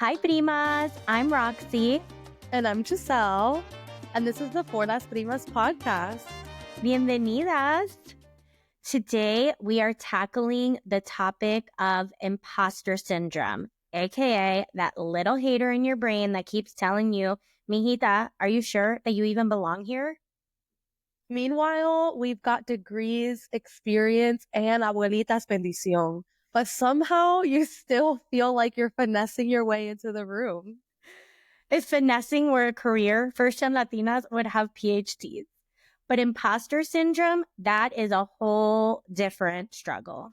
Hi, Primas. I'm Roxy. And I'm Giselle. And this is the For Las Primas podcast. Bienvenidas. Today, we are tackling the topic of imposter syndrome, aka that little hater in your brain that keeps telling you, mijita, are you sure that you even belong here? Meanwhile, we've got degrees, experience, and abuelita's bendición. But somehow you still feel like you're finessing your way into the room. If finessing were a career, first-gen Latinas would have PhDs. But imposter syndrome, that is a whole different struggle.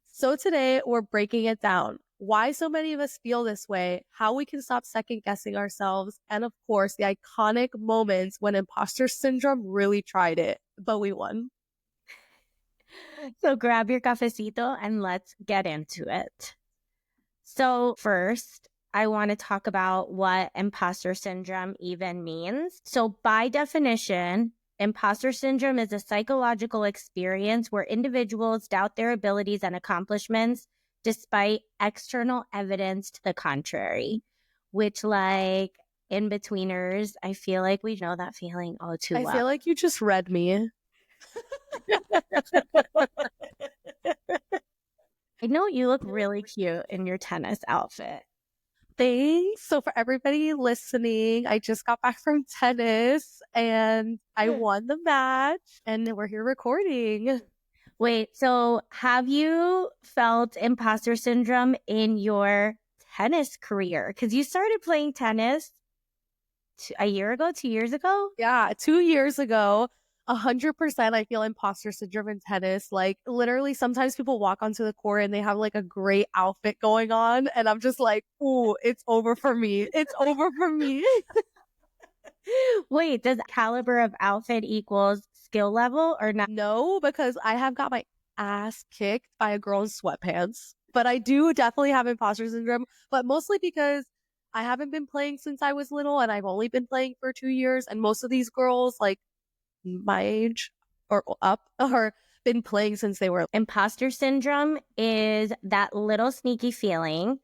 So today, we're breaking it down. Why so many of us feel this way, how we can stop second-guessing ourselves, and of course, the iconic moments when imposter syndrome really tried it, but we won. So grab your cafecito and let's get into it. So first, I want to talk about what imposter syndrome even means. So by definition, imposter syndrome is a psychological experience where individuals doubt their abilities and accomplishments despite external evidence to the contrary, which, like, in-betweeners, I feel like we know that feeling all too well. I feel like you just read me. I know you look really cute in your tennis outfit. Thanks. So for everybody listening, I just got back from tennis and I won the match and we're here recording. Wait, so have you felt imposter syndrome in your tennis career? Because you started playing tennis a year ago, 2 years ago? Yeah, 2 years ago, 100% I feel imposter syndrome in tennis. Like literally sometimes people walk onto the court and they have like a great outfit going on and I'm just like, ooh, it's over for me. It's over for me. Wait, does caliber of outfit equals skill level or not? No, because I have got my ass kicked by a girl in sweatpants. But I do definitely have imposter syndrome, but mostly because I haven't been playing since I was little and I've only been playing for 2 years. And most of these girls, like my age or up, are been playing since they were. Imposter syndrome is that little sneaky feeling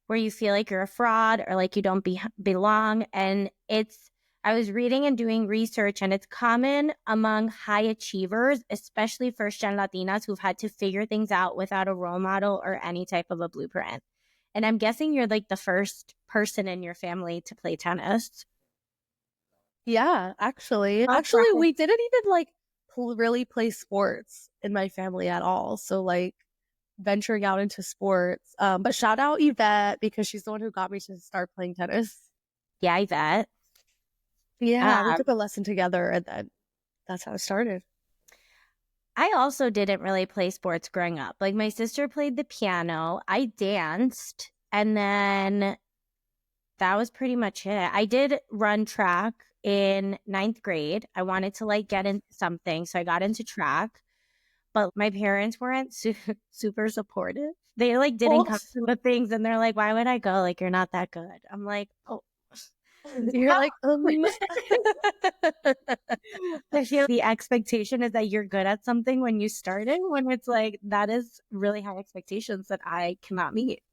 where you feel like you're a fraud or like you don't belong. And I was reading and doing research, and it's common among high achievers, especially first-gen Latinas who've had to figure things out without a role model or any type of a blueprint. And I'm guessing you're like the first person in your family to play tennis. Yeah, actually. Actually, we didn't even like really play sports in my family at all. So like venturing out into sports. But shout out Yvette because she's the one who got me to start playing tennis. Yeah, Yvette. Yeah, we took a lesson together and then that's how it started. I also didn't really play sports growing up. Like my sister played the piano, I danced, and then that was pretty much it. I did run track in 9th grade. I wanted to like get into something, so I got into track. But my parents weren't super supportive. They like didn't come to the things, and they're like, "Why would I go? Like you're not that good." I'm like, "Oh." You're like, I feel the expectation is that you're good at something when you started, when it's like, that is really high expectations that I cannot meet.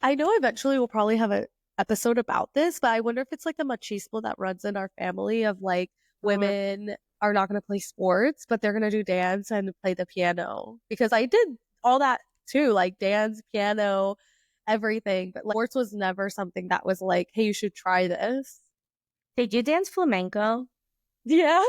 I know eventually we'll probably have an episode about this, but I wonder if it's like the machismo that runs in our family of like women are not going to play sports, but they're going to do dance and play the piano. Because I did all that too, like dance, piano, everything. But like, sports was never something that was like, hey, you should try this. Did you dance flamenco? Yeah.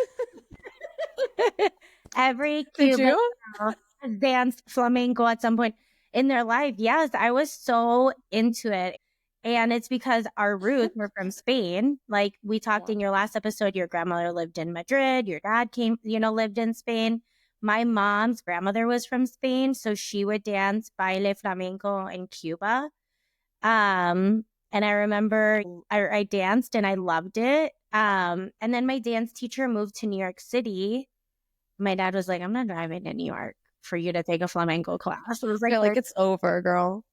Every Cuban girl has danced flamenco at some point in their life. Yes, I was so into it. And it's because our roots were from Spain. Like we talked in your last episode, your grandmother lived in Madrid. Your dad lived in Spain. My mom's grandmother was from Spain. So she would dance baile flamenco in Cuba. And I remember I danced and I loved it. And then my dance teacher moved to New York City. My dad was like, I'm not driving to New York for you to take a flamenco class. It was like it's over, girl.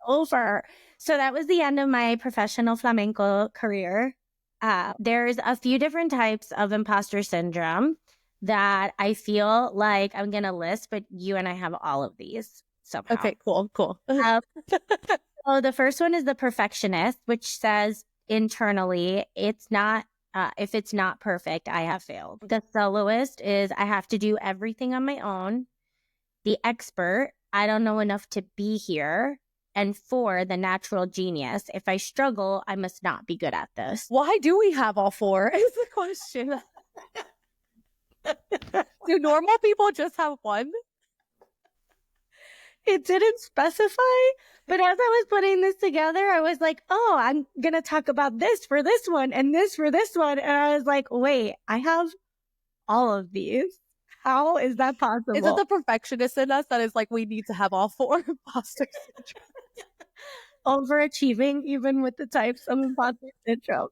Over. So that was the end of my professional flamenco career. There's a few different types of imposter syndrome that I feel like I'm going to list, but you and I have all of these somehow. Okay, cool. Oh, the first one is the perfectionist, which says internally, it's not, if it's not perfect, I have failed. The soloist is I have to do everything on my own. The expert, I don't know enough to be here. And 4, the natural genius, if I struggle, I must not be good at this. Why do we have all 4 is the question. Do normal people just have one? It didn't specify, but as I was putting this together, I was like, oh, I'm going to talk about this for this one and this for this one. And I was like, wait, I have all of these. How is that possible? Is it the perfectionist in us that is like, we need to have all 4 imposter syndrome? Overachieving, even with the types of imposter syndrome.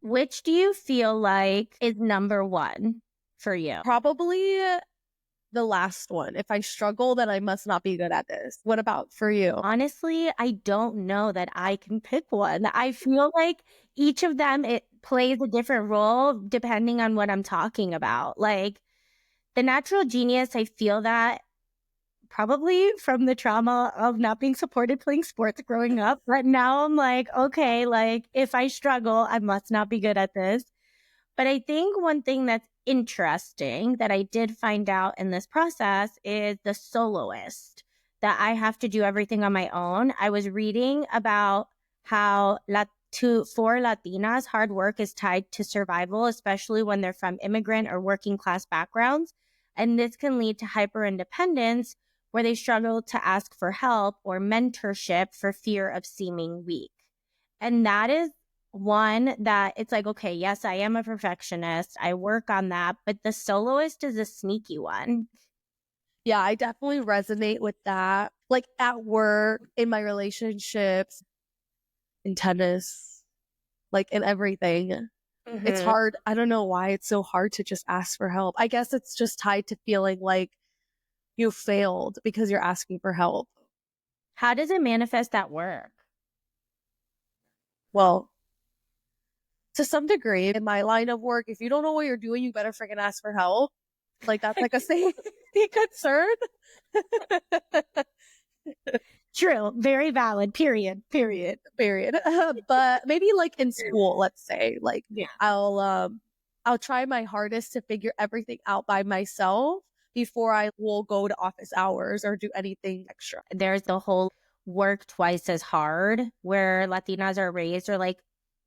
Which do you feel like is number 1 for you? Probably the last one. If I struggle, then I must not be good at this. What about for you? Honestly, I don't know that I can pick one. I feel like each of them, it plays a different role depending on what I'm talking about. Like the natural genius, I feel that probably from the trauma of not being supported playing sports growing up. But now I'm like, okay, like if I struggle, I must not be good at this. But I think one thing that's interesting that I did find out in this process is the soloist, that I have to do everything on my own. I was reading about how for Latinas, hard work is tied to survival, especially when they're from immigrant or working class backgrounds. And this can lead to hyper independence, where they struggle to ask for help or mentorship for fear of seeming weak. And that is one that it's like, okay, yes, I am a perfectionist. I work on that, but the soloist is a sneaky one. Yeah, I definitely resonate with that. Like at work, in my relationships, in tennis, like in everything. It's hard. I don't know why it's so hard to just ask for help. I guess it's just tied to feeling like you failed because you're asking for help. How does it manifest at work? Well, to some degree, in my line of work, if you don't know what you're doing, you better freaking ask for help. Like that's like a safety concern. True. Very valid. Period. But maybe like in school, let's say, like I'll try my hardest to figure everything out by myself before I will go to office hours or do anything extra. There's the whole work twice as hard, where Latinas are raised, or like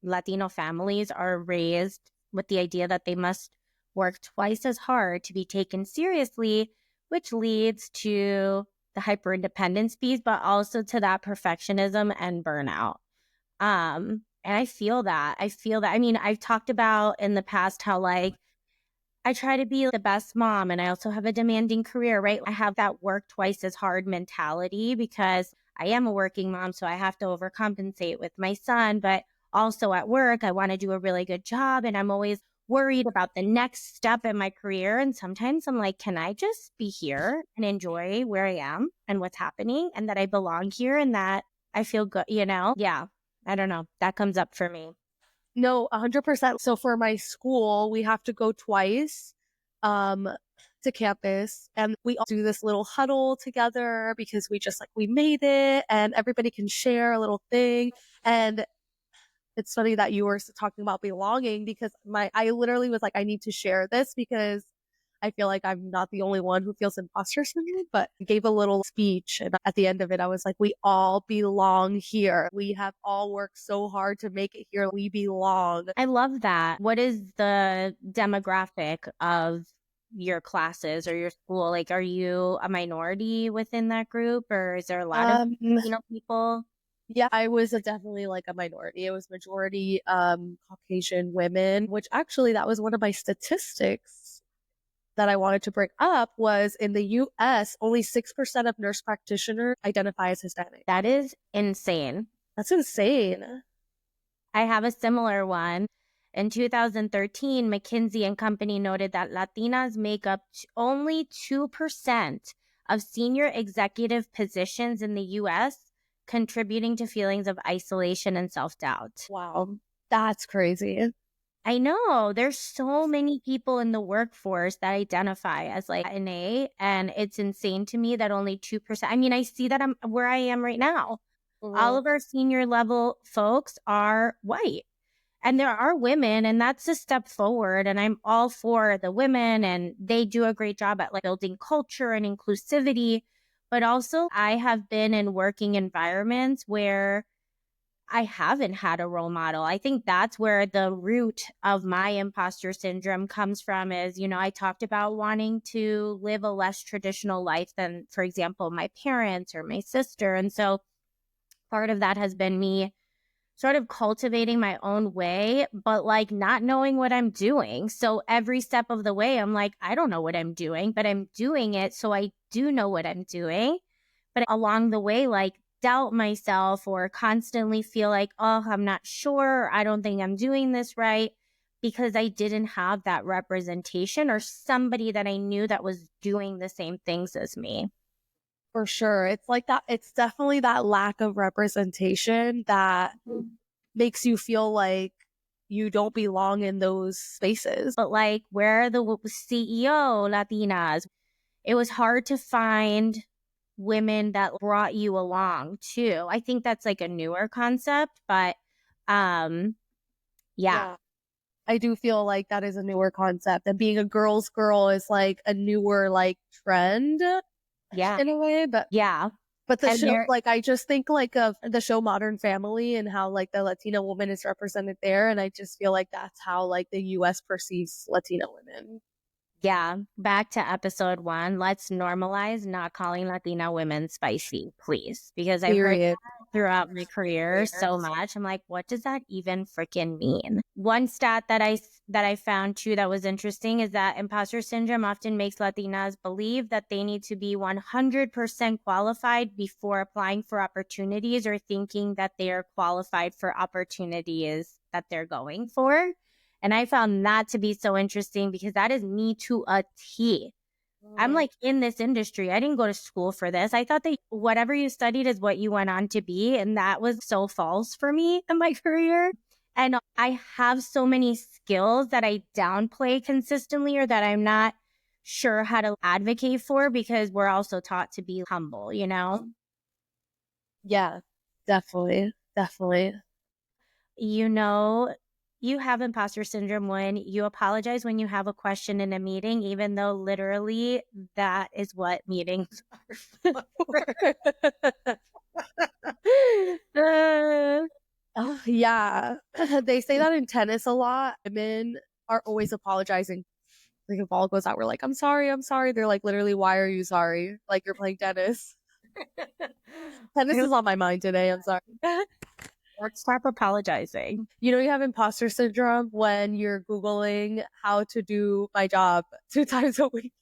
Latino families are raised with the idea that they must work twice as hard to be taken seriously, which leads to the hyper independence piece, but also to that perfectionism and burnout. And I feel that. I mean, I've talked about in the past how like I try to be the best mom, and I also have a demanding career, right? I have that work twice as hard mentality because I am a working mom, so I have to overcompensate with my son. But also at work, I want to do a really good job, and I'm always worried about the next step in my career. And sometimes I'm like, can I just be here and enjoy where I am and what's happening, and that I belong here and that I feel good, you know? Yeah, I don't know. That comes up for me. No, 100%. So for my school, we have to go twice to campus, and we all do this little huddle together because we made it and everybody can share a little thing. And it's funny that you were talking about belonging because I literally was like, I need to share this because I feel like I'm not the only one who feels imposter syndrome, but I gave a little speech. And at the end of it, I was like, we all belong here. We have all worked so hard to make it here. We belong. I love that. What is the demographic of your classes or your school? Like, are you a minority within that group, or is there a lot of people? Yeah, I was definitely like a minority. It was majority Caucasian women, which actually that was one of my statistics that I wanted to bring up. Was in the US, only 6% of nurse practitioners identify as Hispanic. That is insane. That's insane. I have a similar one. In 2013, McKinsey and Company noted that Latinas make up only 2% of senior executive positions in the US, contributing to feelings of isolation and self-doubt. Wow, that's crazy. I know there's so many people in the workforce that identify as like NA, and it's insane to me that only 2%. I mean, I see that I'm where I am right now. All of our senior level folks are white. And there are women, and that's a step forward. And I'm all for the women, and they do a great job at like building culture and inclusivity. But also, I have been in working environments where I haven't had a role model. I think that's where the root of my imposter syndrome comes from is, I talked about wanting to live a less traditional life than, for example, my parents or my sister. And so part of that has been me sort of cultivating my own way, but like not knowing what I'm doing. So every step of the way, I'm like, I don't know what I'm doing, but I'm doing it. So I do know what I'm doing. But along the way, like doubt myself or constantly feel like, oh, I'm not sure. I don't think I'm doing this right because I didn't have that representation or somebody that I knew that was doing the same things as me. For sure. It's like that. It's definitely that lack of representation that makes you feel like you don't belong in those spaces. But like, where are the CEO Latinas? It was hard to find women that brought you along too. I think that's like a newer concept, but yeah. I do feel like that is a newer concept, and being a girl's girl is like a newer like trend in a way, but Yeah. But the And show, like, I just think like of the show Modern Family and how like the Latina woman is represented there. And I just feel like that's how like the US perceives Latina women. yeah, back to episode 1. Let's normalize not calling Latina women spicy, please. Because I've heard Period. that throughout my career so much. I'm like, what does that even freaking mean? One stat that I found too that was interesting is that imposter syndrome often makes Latinas believe that they need to be 100% qualified before applying for opportunities or thinking that they are qualified for opportunities that they're going for. And I found that to be so interesting because that is me to a T. I'm like in this industry. I didn't go to school for this. I thought that whatever you studied is what you went on to be. And that was so false for me in my career. And I have so many skills that I downplay consistently or that I'm not sure how to advocate for because we're also taught to be humble, Yeah, definitely. Definitely. You have imposter syndrome when you apologize when you have a question in a meeting, even though literally that is what meetings are for. Oh, yeah. They say that in tennis a lot. Women are always apologizing. Like if ball goes out, we're like, I'm sorry, I'm sorry. They're like, literally, why are you sorry? Like you're playing tennis. Tennis is on my mind today. I'm sorry. Let's stop apologizing. You have imposter syndrome when you're Googling how to do my job 2 times a week.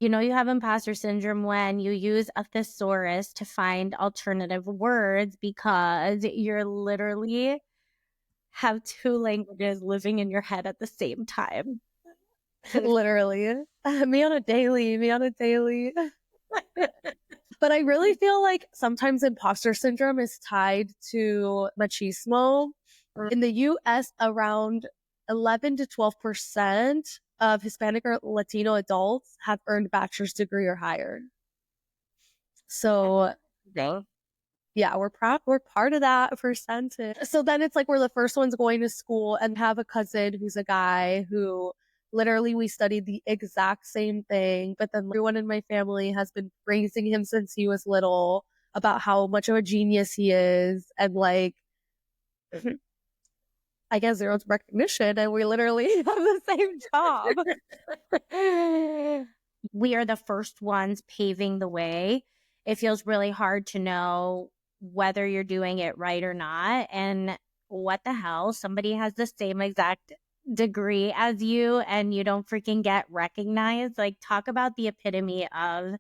You have imposter syndrome when you use a thesaurus to find alternative words because you're literally have 2 languages living in your head at the same time. Literally. Me on a daily. But I really feel like sometimes imposter syndrome is tied to machismo. In the US, around 11 to 12% of Hispanic or Latino adults have earned bachelor's degree or higher. So yeah, we're part of that percentage. So then it's like we're the first ones going to school and have a cousin who's a guy who literally we studied the exact same thing, but then everyone in my family has been praising him since he was little about how much of a genius he is, and like I guess zero recognition, and we literally have the same job. We are the first ones paving the way. It feels really hard to know whether you're doing it right or not. And what the hell? Somebody has the same exact degree as you and you don't freaking get recognized. Like, talk about the epitome of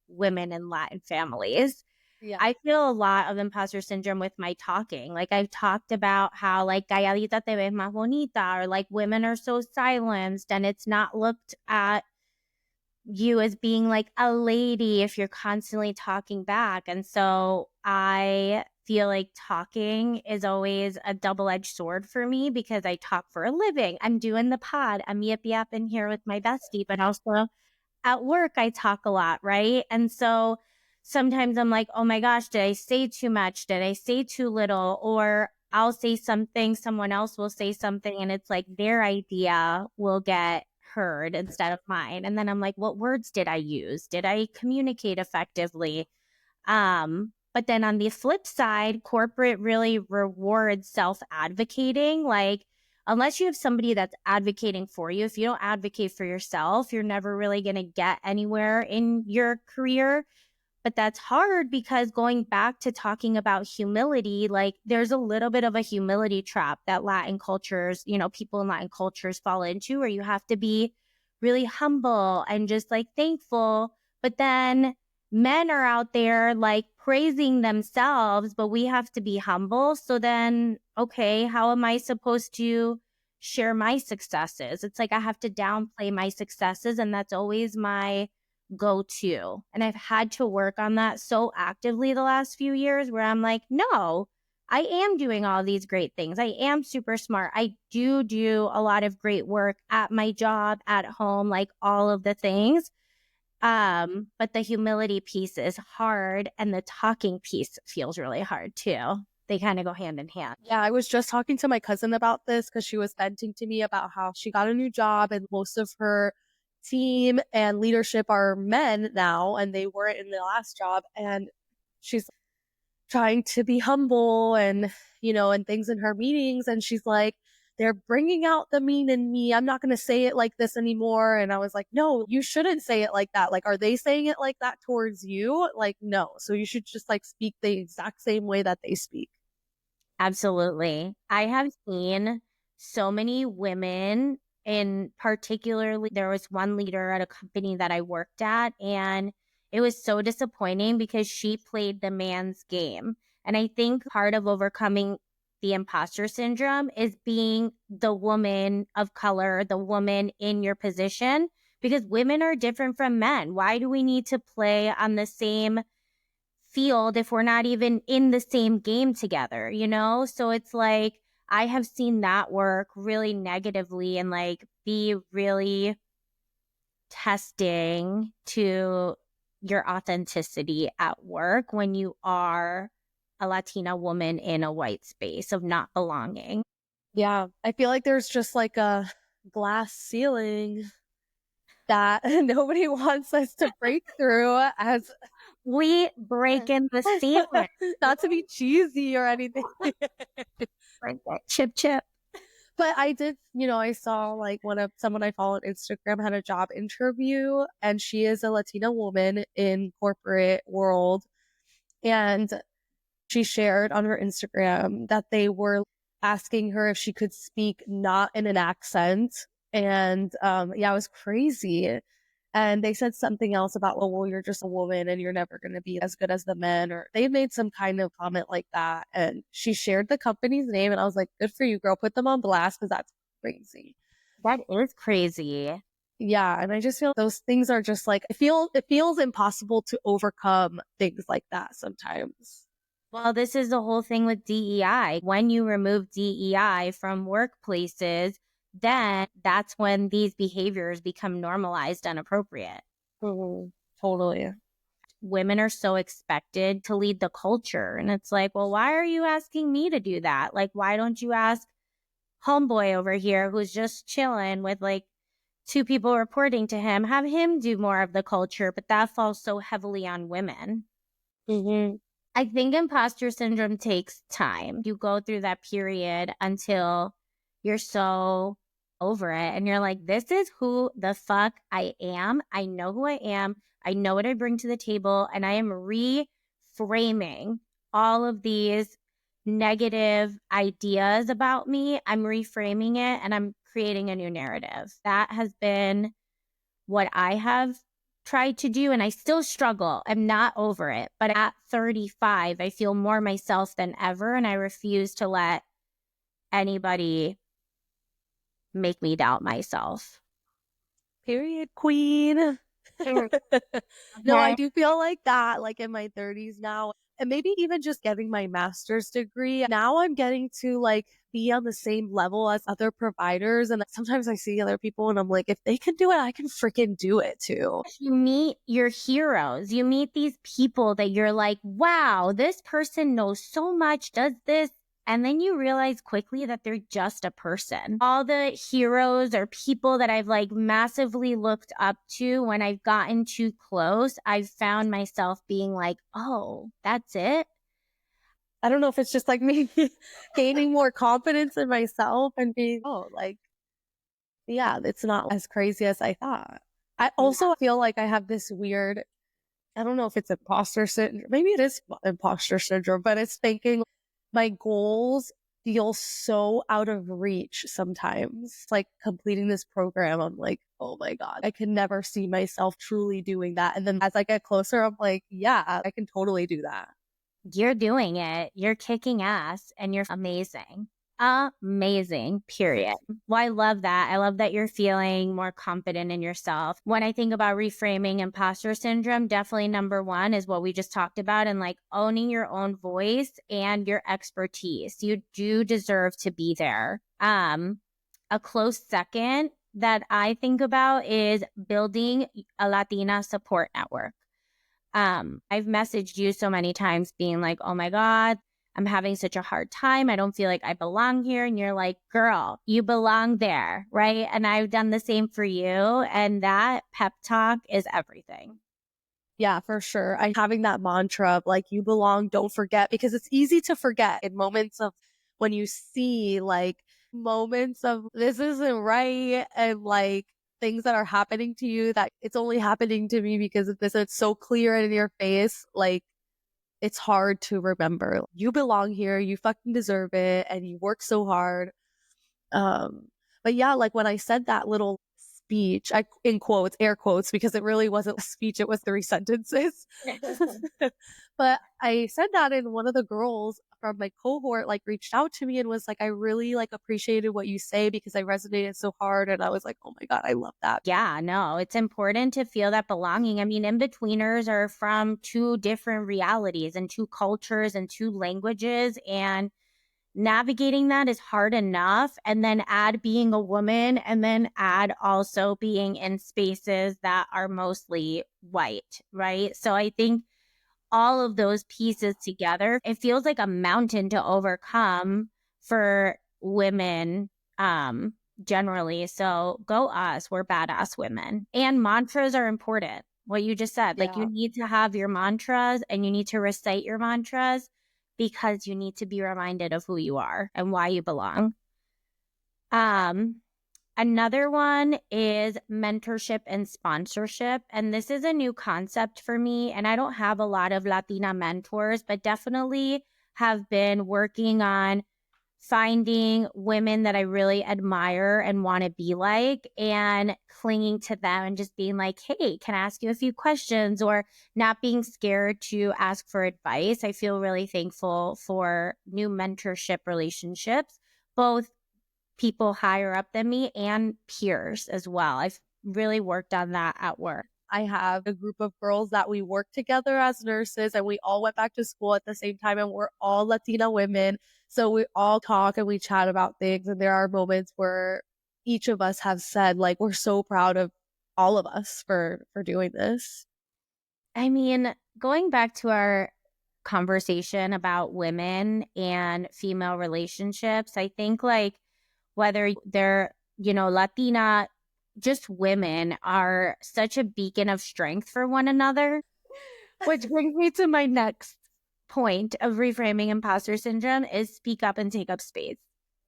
women in Latin families. Yeah. I feel a lot of imposter syndrome with my talking. Like, I've talked about how like calladita te ves más bonita, or like women are so silenced and it's not looked at you as being like a lady if you're constantly talking back. And so I feel like talking is always a double-edged sword for me because I talk for a living. I'm doing the pod. I'm yapping here with my bestie, but also at work, I talk a lot, right? And so sometimes I'm like, oh my gosh, did I say too much? Did I say too little? Or I'll say something, someone else will say something, and it's like their idea will get heard instead of mine. And then I'm like, what words did I use? Did I communicate effectively? But then on the flip side, corporate really rewards self-advocating. Like, unless you have somebody that's advocating for you, if you don't advocate for yourself, you're never really going to get anywhere in your career. But that's hard because going back to talking about humility, like there's a little bit of a humility trap that Latin cultures, people in Latin cultures fall into, where you have to be really humble and just like thankful. But then men are out there like praising themselves, but we have to be humble. So then, okay, how am I supposed to share my successes? It's like I have to downplay my successes, and that's always my go to. And I've had to work on that so actively the last few years, where I'm like, no, I am doing all these great things. I am super smart. I do a lot of great work at my job, at home, like all of the things. But the humility piece is hard, and the talking piece feels really hard too. They kind of go hand in hand. Yeah, I was just talking to my cousin about this because she was venting to me about how she got a new job and most of her team and leadership are men now, and they weren't in the last job. And she's trying to be humble and, and things in her meetings. And she's like, they're bringing out the mean in me. I'm not going to say it like this anymore. And I was like, no, you shouldn't say it like that. Like, are they saying it like that towards you? Like, no. So you should just like speak the exact same way that they speak. Absolutely. I have seen so many women, and particularly there was one leader at a company that I worked at, and it was so disappointing because she played the man's game. And I think part of overcoming the imposter syndrome is being the woman of color, the woman in your position, because women are different from men. Why do we need to play on the same field if we're not even in the same game together, So it's like I have seen that work really negatively and like be really testing to your authenticity at work when you are a Latina woman in a white space of not belonging. Yeah, I feel like there's just like a glass ceiling that nobody wants us to break through as We break in the ceiling. not to be cheesy or anything. Chip, chip. But I did, I saw like someone I follow on Instagram had a job interview, and she is a Latina woman in corporate world. And she shared on her Instagram that they were asking her if she could speak not in an accent. And yeah, it was crazy. And they said something else about, well, you're just a woman and you're never going to be as good as the men, or they made some kind of comment like that. And she shared the company's name, and I was like, good for you, girl. Put them on blast because that's crazy. That is crazy. Yeah, and I just feel those things are just like, it feels impossible to overcome things like that sometimes. Well, this is the whole thing with DEI. When you remove DEI from workplaces, then that's when these behaviors become normalized and appropriate. Totally. Women are so expected to lead the culture. And it's like, well, why are you asking me to do that? Like, why don't you ask homeboy over here who's just chilling with like two people reporting to him, have him do more of the culture? But that falls so heavily on women. Mm-hmm. I think imposter syndrome takes time. You go through that period until you're so over it and you're like, this is who the fuck I am. I know who I am. I know what I bring to the table. And I am reframing all of these negative ideas about me. I'm reframing it and I'm creating a new narrative. That has been what I have tried to do, and I still struggle. I'm not over it. But at 35, I feel more myself than ever, and I refuse to let anybody make me doubt myself. Period, queen. No, I Okay. do feel like that, like in my 30s now, and maybe even just getting my master's degree. Now I'm getting to like be on the same level as other providers. And sometimes I see other people and I'm like, if they can do it, I can freaking do it too. You meet your heroes. You meet these people that you're like, wow, this person knows so much, does this. And then you realize quickly that they're just a person. All the heroes or people that I've like massively looked up to, when I've gotten too close, I've found myself being like, oh, that's it. I don't know if it's just like me gaining more confidence in myself and being, oh, like, yeah, it's not as crazy as I thought. I also feel like I have this weird, I don't know if it's imposter syndrome. Maybe it is imposter syndrome, but it's thinking my goals feel so out of reach sometimes. Like completing this program, I'm like, oh my God, I can never see myself truly doing that. And then as I get closer, I'm like, yeah, I can totally do that. You're doing it. You're kicking ass and you're amazing. Amazing, period. Well, I love that. I love that you're feeling more confident in yourself. When I think about reframing imposter syndrome, definitely number one is what we just talked about, and like owning your own voice and your expertise. You do deserve to be there. A close second that I think about is building a Latina support network. I've messaged you so many times being like, oh my God, I'm having such a hard time. I don't feel like I belong here. And you're like, girl, you belong there. Right. And I've done the same for you. And that pep talk is everything. Yeah, for sure. I having that mantra of like, you belong, don't forget, because it's easy to forget in moments of when you see like moments of this isn't right and like things that are happening to you that it's only happening to me because of this. It's so clear in your face. Like it's hard to remember. You belong here. You fucking deserve it. And you work so hard. Um, but yeah, like when I said that little speech, I in quotes, air quotes, because it really wasn't a speech, it was 3 sentences. But I said that and one of the girls from my cohort like reached out to me and was like, I really like appreciated what you say because I resonated so hard. And I was like, oh my God, I love that. Yeah, no, it's important to feel that belonging. I mean, in-betweeners are from two different realities and two cultures and two languages. And navigating that is hard enough, and then add being a woman, and then add also being in spaces that are mostly white, right? So I think all of those pieces together, it feels like a mountain to overcome for women, generally. So go us, we're badass women. And mantras are important. What you just said, like you Yeah. need to have your mantras and you need to recite your mantras because you need to be reminded of who you are and why you belong. Um, Another one is mentorship and sponsorship. And this is a new concept for me. And I don't have a lot of Latina mentors, but definitely have been working on finding women that I really admire and want to be like, and clinging to them and just being like, hey, can I ask you a few questions? Or not being scared to ask for advice. I feel really thankful for new mentorship relationships, both people higher up than me and peers as well. I've really worked on that at work. I have a group of girls that we work together as nurses and we all went back to school at the same time and we're all Latina women. So we all talk and we chat about things. And there are moments where each of us have said, like, we're so proud of all of us for doing this. I mean, going back to our conversation about women and female relationships, I think like whether they're, Latina, just women are such a beacon of strength for one another, which brings me to my next point of reframing imposter syndrome is speak up and take up space.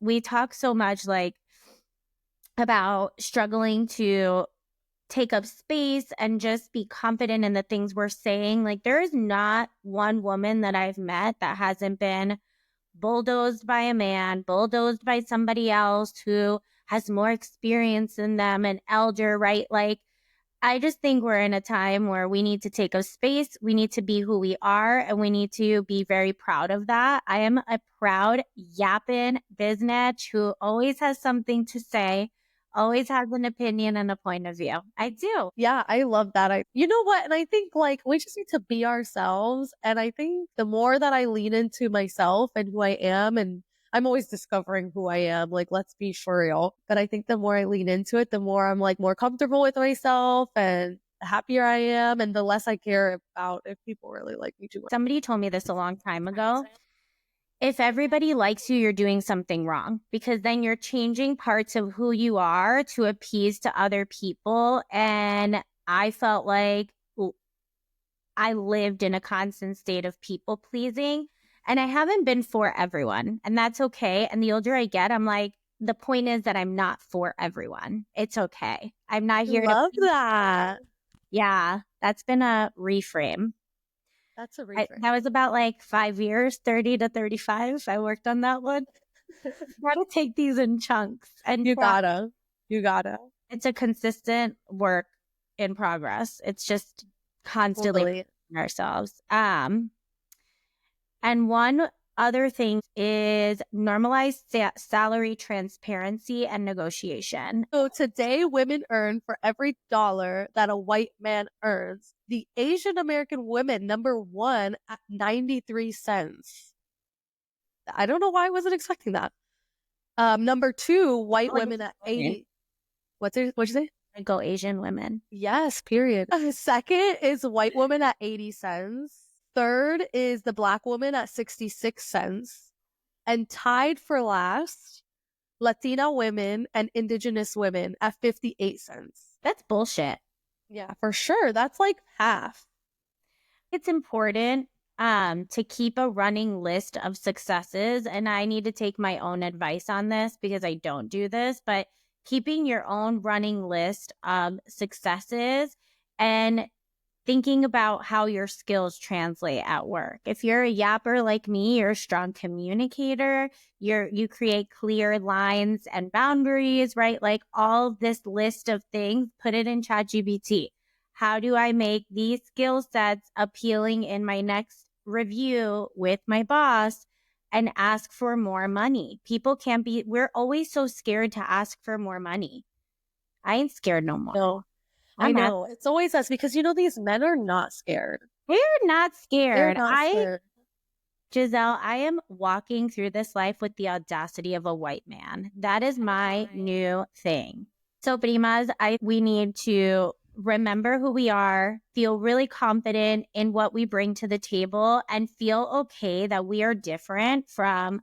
We talk so much like about struggling to take up space and just be confident in the things we're saying. Like there is not one woman that I've met that hasn't been bulldozed by a man, bulldozed by somebody else who has more experience than them, an elder, right? Like I just think we're in a time where we need to take up space. We need to be who we are, and we need to be very proud of that. I am a proud yapping biznatch who always has something to say, Always has an opinion and a point of view. I do. Yeah, I love that. You know what? And I think like we just need to be ourselves. And I think the more that I lean into myself and who I am, and I'm always discovering who I am, like, let's be for real. But I think the more I lean into it, the more I'm like more comfortable with myself and the happier I am, and the less I care about if people really like me too much. Somebody told me this a long time ago. If everybody likes you, you're doing something wrong, because then you're changing parts of who you are to appease to other people. And I felt like I lived in a constant state of people pleasing, and I haven't been for everyone, and that's okay. And the older I get, I'm like, the point is that I'm not for everyone. It's okay. I'm not here Love that. Yeah, that's been a reframe. That's a reframe. That was about like 5 years, 30 to 35. I worked on that one. Gotta take these in chunks. And You gotta. It's a consistent work in progress. It's just constantly ourselves. And one other thing is normalize salary transparency and negotiation. So today, women earn for every dollar that a white man earns. The Asian American women, number one at 93 cents. I don't know why I wasn't expecting that. Number two, white women at 80. What'd you say? I go Asian women. Yes, period. Second is white woman at 80 cents. Third is the black woman at 66 cents. And tied for last, Latina women and indigenous women at 58 cents. That's bullshit. Yeah, for sure. That's like half. It's important to keep a running list of successes. And I need to take my own advice on this because I don't do this, but keeping your own running list of successes and thinking about how your skills translate at work. If you're a yapper like me, you're a strong communicator, you create clear lines and boundaries, right? Like all this list of things, put it in ChatGPT. How do I make these skill sets appealing in my next review with my boss and ask for more money? We're always so scared to ask for more money. I ain't scared no more. No. I know. It's always us because, these men are not scared. They're not scared. They're not scared. Giselle, I am walking through this life with the audacity of a white man. That is my new thing. So, primas, we need to remember who we are, feel really confident in what we bring to the table, and feel okay that we are different from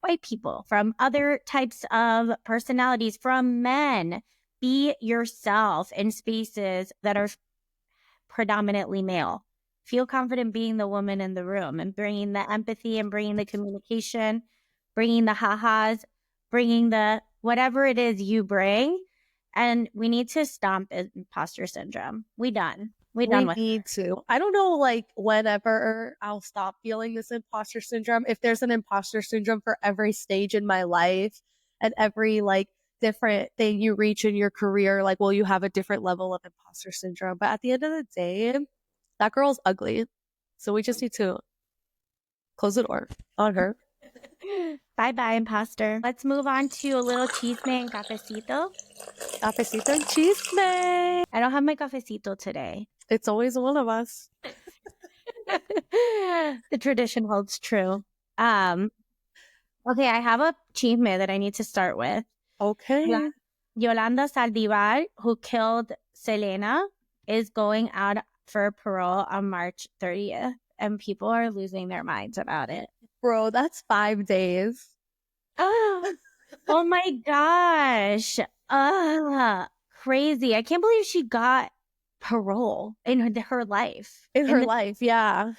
white people, from other types of personalities, from men. Be yourself in spaces that are predominantly male. Feel confident being the woman in the room and bringing the empathy and bringing the communication, bringing the ha-has, bringing the whatever it is you bring. And we need to stomp imposter syndrome. We need to. I don't know, like, whenever I'll stop feeling this imposter syndrome. If there's an imposter syndrome for every stage in my life and every, like, different thing you reach in your career, like, will you have a different level of imposter syndrome? But at the end of the day, that girl's ugly. So we just need to close the door on her. Bye-bye, imposter. Let's move on to a little chisme and cafecito. Cafecito and chisme. I don't have my cafecito today. It's always one of us. The tradition holds true. Okay, I have a chisme that I need to start with. Okay. Yolanda Saldivar, who killed Selena, is going out for parole on March 30th, and people are losing their minds about it. Bro, that's 5 days. Oh my gosh. Crazy. I can't believe she got parole in her life. Yeah.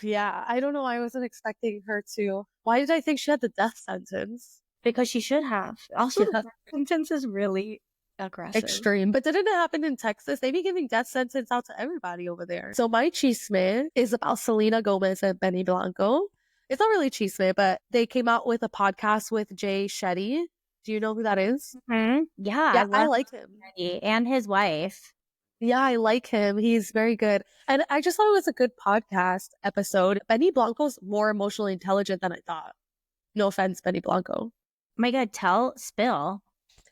I don't know. I wasn't expecting her to. Why did I think she had the death sentence? Because she should have. Also, the death sentence is really aggressive. Extreme. But didn't it happen in Texas? They be giving death sentence out to everybody over there. So my chisme is about Selena Gomez and Benny Blanco. It's not really chisme, but they came out with a podcast with Jay Shetty. Do you know who that is? Mm-hmm. Yeah, I like him. And his wife. Yeah, I like him. He's very good. And I just thought it was a good podcast episode. Benny Blanco's more emotionally intelligent than I thought. No offense, Benny Blanco. Oh my God, spill.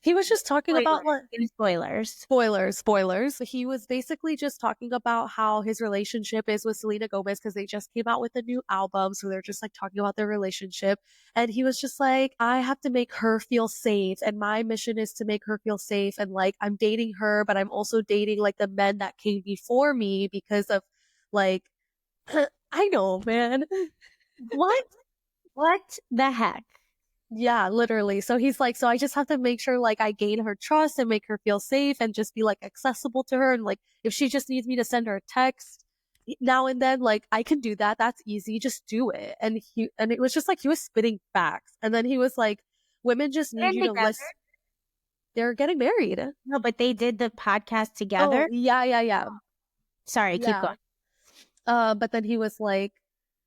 He was just talking about what spoilers. He was basically just talking about how his relationship is with Selena Gomez because they just came out with a new album. So they're just like talking about their relationship. And he was just like, I have to make her feel safe. And my mission is to make her feel safe. And like, I'm dating her, but I'm also dating like the men that came before me because of like, I know, man. What the heck? Yeah, literally. So he's like, so I just have to make sure like I gain her trust and make her feel safe and just be like accessible to her. And like, if she just needs me to send her a text now and then, like I can do that. That's easy. Just do it. And it was just like, he was spitting facts. And then he was like, women just need you to listen. They're getting married. No, but they did the podcast Oh, together. yeah. Sorry, keep going. But then he was like,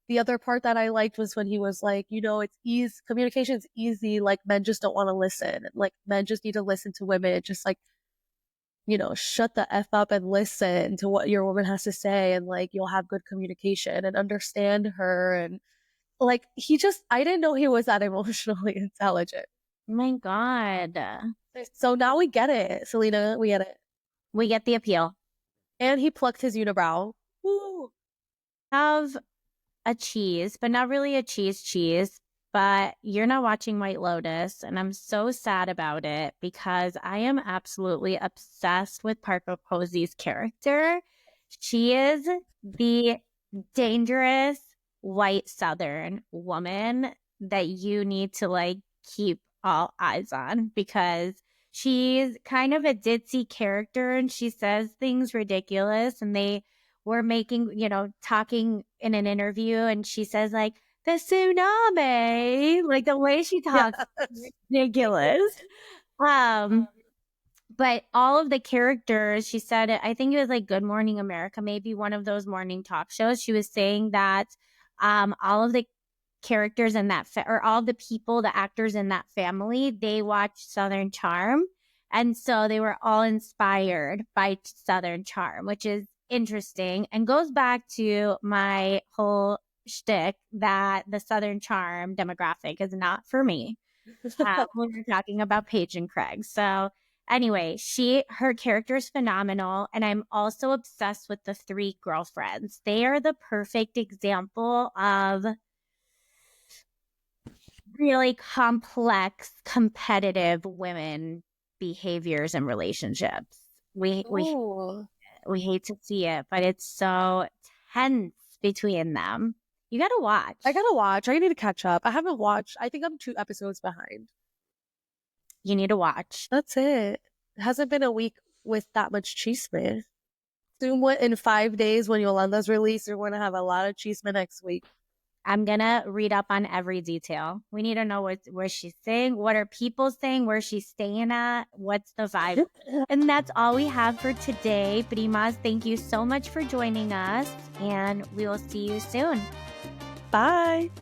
the other part that I liked was when he was like, you know, it's easy, communication's easy. Like men just don't want to listen. Like men just need to listen to women. Just like, you know, shut the F up and listen to what your woman has to say. And like, you'll have good communication and understand her. And like, I didn't know he was that emotionally intelligent. Oh my God. So now we get it, Selena. We get it. We get the appeal. And he plucked his unibrow. Woo. Have a cheese, but not really a cheese, but you're not watching White Lotus, and I'm so sad about it because I am absolutely obsessed with Parker Posey's character. She is the dangerous white Southern woman that you need to like keep all eyes on because she's kind of a ditzy character and she says things ridiculous, and they were making, talking in an interview, and she says like the tsunami, like the way she talks, ridiculous. But all of the characters, she said, I think it was like Good Morning America, maybe one of those morning talk shows. She was saying that all of the characters in that, or all the people, the actors in that family, they watched Southern Charm. And so they were all inspired by Southern Charm, which is interesting and goes back to my whole shtick that the Southern Charm demographic is not for me when we're talking about Paige and Craig. So anyway, her character is phenomenal. And I'm also obsessed with the three girlfriends. They are the perfect example of really complex, competitive women behaviors and relationships. We hate to see it, but it's so tense between them. You gotta watch. I gotta watch. I need to catch up. I haven't watched. I think I'm 2 episodes behind. You need to watch. That's it. It hasn't been a week with that much chisme. Soon, in 5 days when Yolanda's released, we're going to have a lot of chisme next week. I'm going to read up on every detail. We need to know where she's staying, what are people saying, where she's staying at, what's the vibe. And that's all we have for today. Primas, thank you so much for joining us, and we will see you soon. Bye.